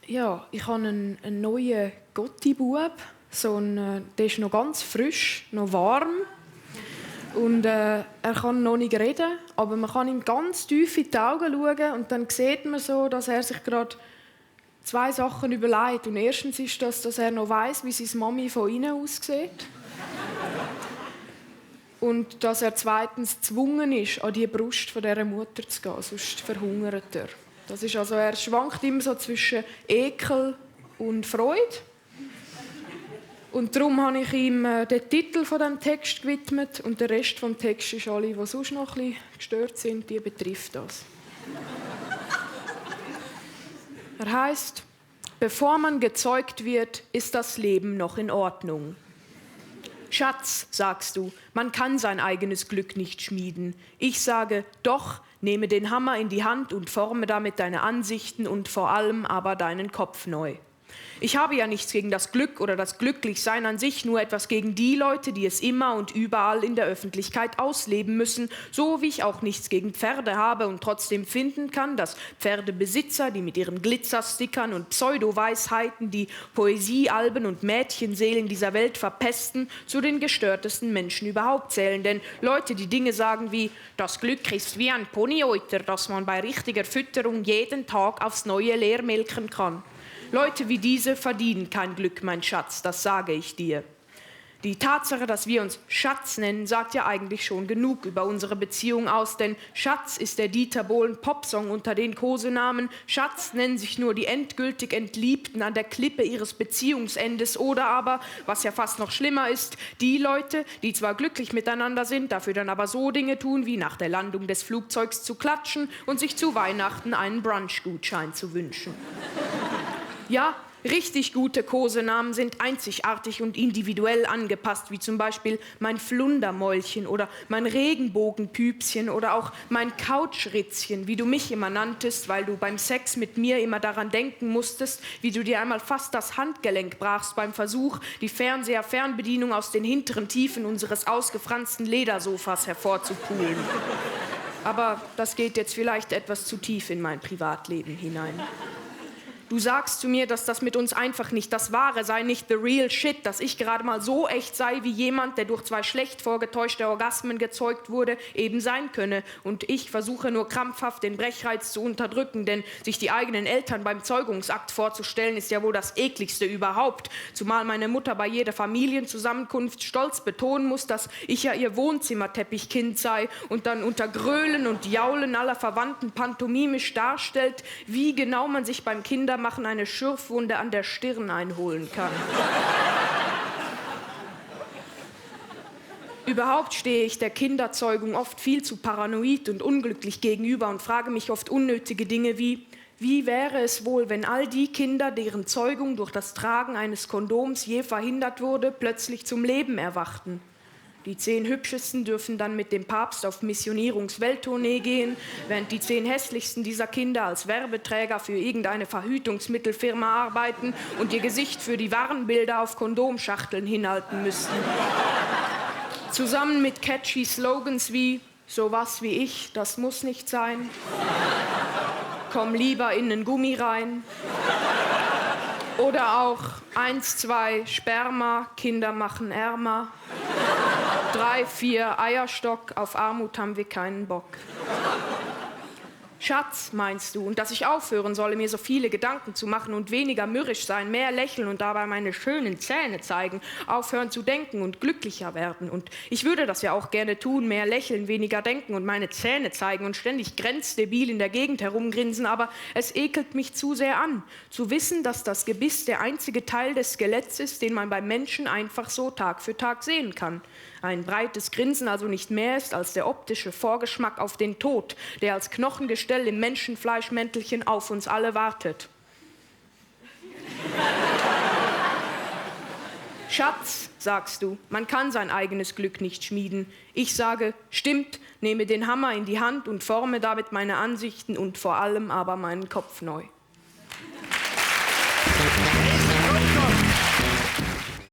Ja, ich habe einen neuen Gotti-Bub. Der ist noch ganz frisch, noch warm. Und er kann noch nicht reden, aber man kann ihm ganz tief in die Augen schauen und dann sieht man so, dass er sich gerade zwei Sachen überlegt. Und erstens ist das, dass er noch weiss, wie seine Mami von innen aussieht. Und dass er zweitens gezwungen ist, an die Brust von dieser Mutter zu gehen, sonst verhungert er. Das ist also, er schwankt immer so zwischen Ekel und Freude. Und darum habe ich ihm den Titel von dem Text gewidmet und der Rest des Textes ist alle, die sonst noch ein bisschen gestört sind, die betrifft das. Er heißt: Bevor man gezeugt wird, ist das Leben noch in Ordnung. Schatz, sagst du, man kann sein eigenes Glück nicht schmieden. Ich sage, doch, nehme den Hammer in die Hand und forme damit deine Ansichten und vor allem aber deinen Kopf neu. Ich habe ja nichts gegen das Glück oder das Glücklichsein an sich, nur etwas gegen die Leute, die es immer und überall in der Öffentlichkeit ausleben müssen, so wie ich auch nichts gegen Pferde habe und trotzdem finden kann, dass Pferdebesitzer, die mit ihren Glitzerstickern und Pseudoweisheiten die Poesiealben und Mädchenseelen dieser Welt verpesten, zu den gestörtesten Menschen überhaupt zählen. Denn Leute, die Dinge sagen wie, das Glück ist wie ein Ponyeuter, das man bei richtiger Fütterung jeden Tag aufs Neue leer melken kann. Leute wie diese verdienen kein Glück, mein Schatz, das sage ich dir. Die Tatsache, dass wir uns Schatz nennen, sagt ja eigentlich schon genug über unsere Beziehung aus, denn Schatz ist der Dieter Bohlen-Popsong unter den Kosenamen. Schatz nennen sich nur die endgültig Entliebten an der Klippe ihres Beziehungsendes oder aber, was ja fast noch schlimmer ist, die Leute, die zwar glücklich miteinander sind, dafür dann aber so Dinge tun, wie nach der Landung des Flugzeugs zu klatschen und sich zu Weihnachten einen Brunch-Gutschein zu wünschen. Ja, richtig gute Kosenamen sind einzigartig und individuell angepasst, wie zum Beispiel mein Flundermäulchen oder mein Regenbogenpüpschen oder auch mein Couchritzchen, wie du mich immer nanntest, weil du beim Sex mit mir immer daran denken musstest, wie du dir einmal fast das Handgelenk brachst beim Versuch, die Fernseher-Fernbedienung aus den hinteren Tiefen unseres ausgefransten Ledersofas hervorzupulen. Aber das geht jetzt vielleicht etwas zu tief in mein Privatleben hinein. Du sagst zu mir, dass das mit uns einfach nicht das Wahre sei, nicht the real shit, dass ich gerade mal so echt sei, wie jemand, der durch 2 schlecht vorgetäuschte Orgasmen gezeugt wurde, eben sein könne. Und ich versuche nur krampfhaft, den Brechreiz zu unterdrücken, denn sich die eigenen Eltern beim Zeugungsakt vorzustellen, ist ja wohl das ekligste überhaupt. Zumal meine Mutter bei jeder Familienzusammenkunft stolz betonen muss, dass ich ja ihr Wohnzimmerteppichkind sei und dann unter Gröhlen und Jaulen aller Verwandten pantomimisch darstellt, wie genau man sich beim Kindermachen eine Schürfwunde an der Stirn einholen kann. Überhaupt stehe ich der Kinderzeugung oft viel zu paranoid und unglücklich gegenüber und frage mich oft unnötige Dinge wie wäre es wohl, wenn all die Kinder, deren Zeugung durch das Tragen eines Kondoms je verhindert wurde, plötzlich zum Leben erwachten? Die 10 Hübschesten dürfen dann mit dem Papst auf Missionierungs-Welttournee gehen, während die 10 hässlichsten dieser Kinder als Werbeträger für irgendeine Verhütungsmittelfirma arbeiten und ihr Gesicht für die Warnbilder auf Kondomschachteln hinhalten müssten. Zusammen mit catchy Slogans wie „Sowas wie ich, das muss nicht sein", „Komm lieber in nen Gummi rein" oder auch 1, 2 Sperma, Kinder machen ärmer. 3, 4 Eierstock, auf Armut haben wir keinen Bock. Schatz, meinst du, und dass ich aufhören solle, mir so viele Gedanken zu machen und weniger mürrisch sein, mehr lächeln und dabei meine schönen Zähne zeigen, aufhören zu denken und glücklicher werden. Und ich würde das ja auch gerne tun, mehr lächeln, weniger denken und meine Zähne zeigen und ständig grenzdebil in der Gegend herumgrinsen, aber es ekelt mich zu sehr an, zu wissen, dass das Gebiss der einzige Teil des Skeletts ist, den man beim Menschen einfach so Tag für Tag sehen kann. Ein breites Grinsen also nicht mehr ist als der optische Vorgeschmack auf den Tod, der als Knochengestell im Menschenfleischmäntelchen auf uns alle wartet. Schatz, sagst du, man kann sein eigenes Glück nicht schmieden. Ich sage, stimmt, nehme den Hammer in die Hand und forme damit meine Ansichten und vor allem aber meinen Kopf neu.